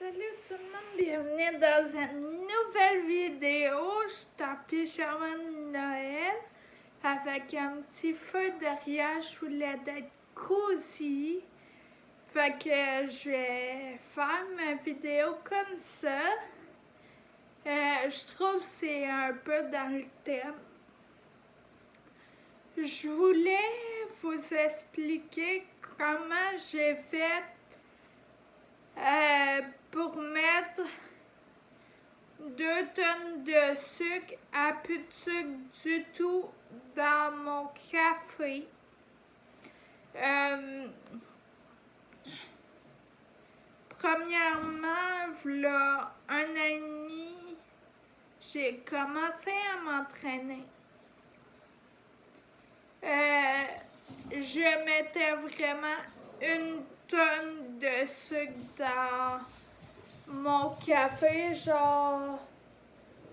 Salut tout le monde, bienvenue dans une nouvelle vidéo. Je suis en pyjama de Noël avec un petit feu derrière. Je voulais d'être cosy. Fait que je vais faire ma vidéo comme ça. Je trouve que c'est un peu dans le thème. Je voulais vous expliquer comment j'ai fait pour mettre 2 tonnes de sucre à plus de sucre du tout dans mon café. Premièrement, v'là 1 an et demi, j'ai commencé à m'entraîner. Je mettais vraiment 1 tonne de sucre dans mon café, genre,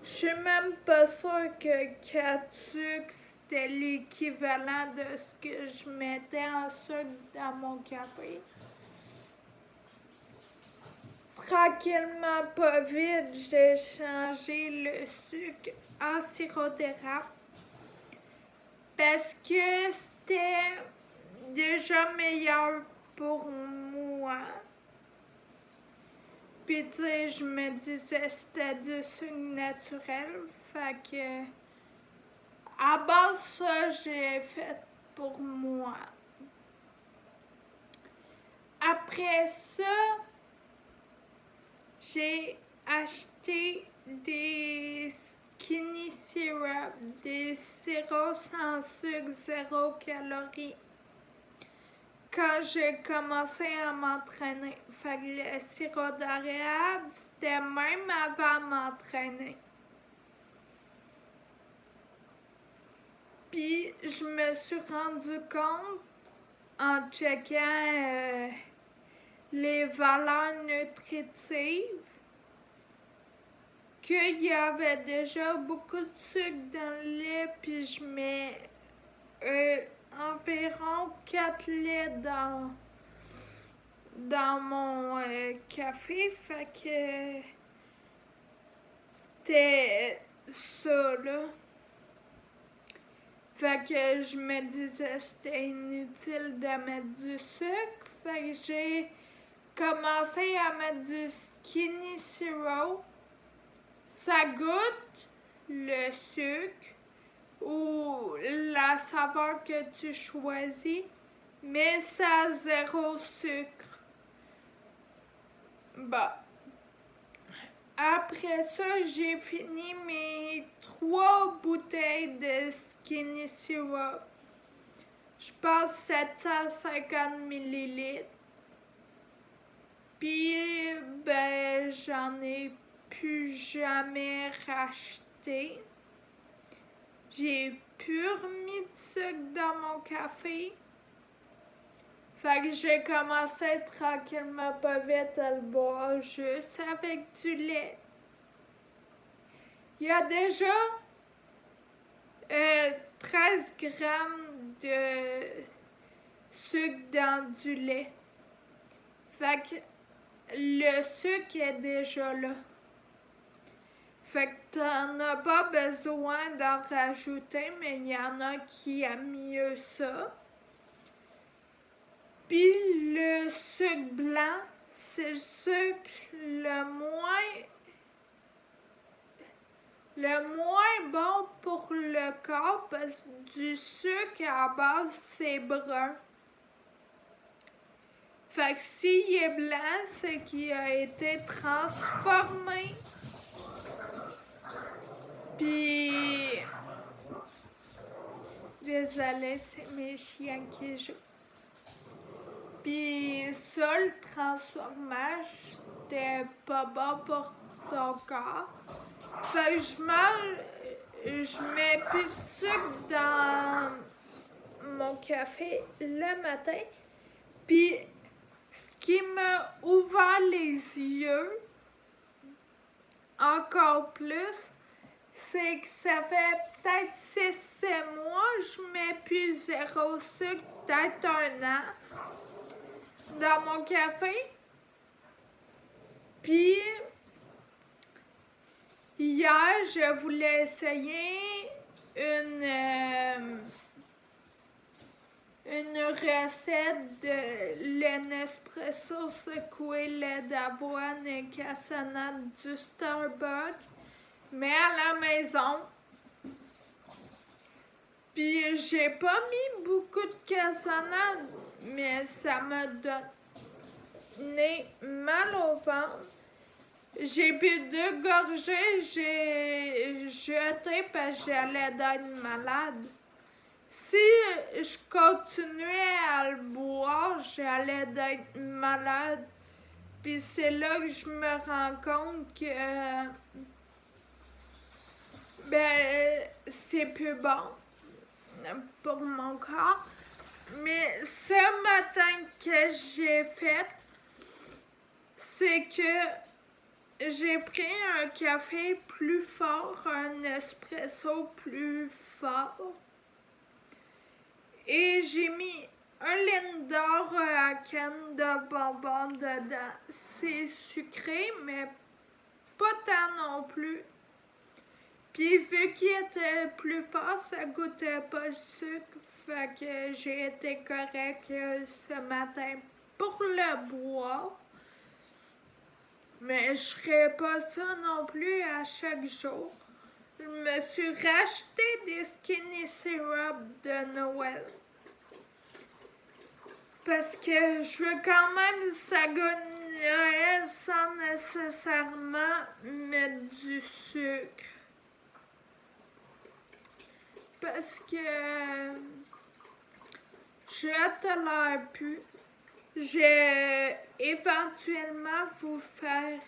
je suis même pas sûre que 4 sucres c'était l'équivalent de ce que je mettais en sucre dans mon café. Tranquillement, pas vite, j'ai changé le sucre en sirop d'érable parce que c'était déjà meilleur pour moi. Puis tu sais, je me disais c'était du sucre naturel, fait que à base ça j'ai fait pour moi. Après ça, j'ai acheté des skinny syrup, des sirops sans sucre, 0 calories. Quand j'ai commencé à m'entraîner, fait que le sirop d'érable, c'était même avant m'entraîner. Puis je me suis rendu compte en checkant les valeurs nutritives qu'il y avait déjà beaucoup de sucre dans le lait, puis je mets environ 4 laits dans mon café, fait que c'était ça là. Fait que je me disais c'était inutile de mettre du sucre, fait que j'ai commencé à mettre du skinny syrup. Ça goûte le sucre ou la saveur que tu choisis, mais ça a 0 sucre. Bon. Après ça, j'ai fini mes 3 bouteilles de skinny syrup. Je pense 750 ml. Puis, ben, j'en ai plus jamais racheté. J'ai plus remis de sucre dans mon café. Fait que j'ai commencé tranquillement pas vite à le boire juste avec du lait. Il y a déjà 13 grammes de sucre dans du lait. Fait que le sucre est déjà là. Fait que t'en as pas besoin d'en rajouter, mais il y en a qui aiment mieux ça. Puis le sucre blanc, c'est le sucre le moins bon pour le corps parce que du sucre à base, c'est brun. Fait que s'il est blanc, c'est qu'il a été transformé. Puis, désolé, c'est mes chiens qui jouent. Puis ça, le transformage, c'était pas bon pour ton corps. Fait que je mets plus de sucre dans mon café le matin. Puis ce qui m'a ouvert les yeux encore plus, c'est que ça fait peut-être 6-7 mois, je mets plus 0 sucre, peut-être 1 an, dans mon café. Puis, hier, je voulais essayer une recette de lait Nespresso secoué, lait d'avoine et cassonade du Starbucks, mais à la maison. Puis j'ai pas mis beaucoup de cassonade, mais ça m'a donné mal au ventre. J'ai bu 2 gorgées, j'ai jeté parce que j'allais d'être malade. Si je continuais à le boire, j'allais d'être malade. Puis c'est là que je me rends compte que c'est plus bon pour mon corps. Mais ce matin que j'ai fait, c'est que j'ai pris un café plus fort, un espresso plus fort. Et j'ai mis un Lindor à canne de bonbons dedans. C'est sucré, mais pas tant non plus. Puis vu qu'il était plus fort, ça goûtait pas le sucre. Fait que j'ai été correcte ce matin pour le boire. Mais je ferais pas ça non plus à chaque jour. Je me suis racheté des Skinny Syrup de Noël. Parce que je veux quand même ça goûte Noël sans nécessairement mettre du sucre. Parce que je tolère plus. Je vais éventuellement vous faire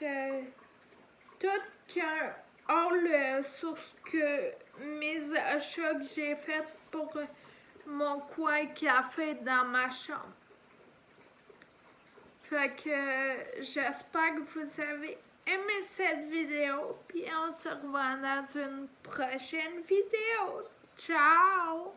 tout qu'un haul sur ce que mes achats que j'ai fait pour mon coin café dans ma chambre. Fait que j'espère que vous avez aimé cette vidéo, puis on se revoit dans une prochaine vidéo. Ciao!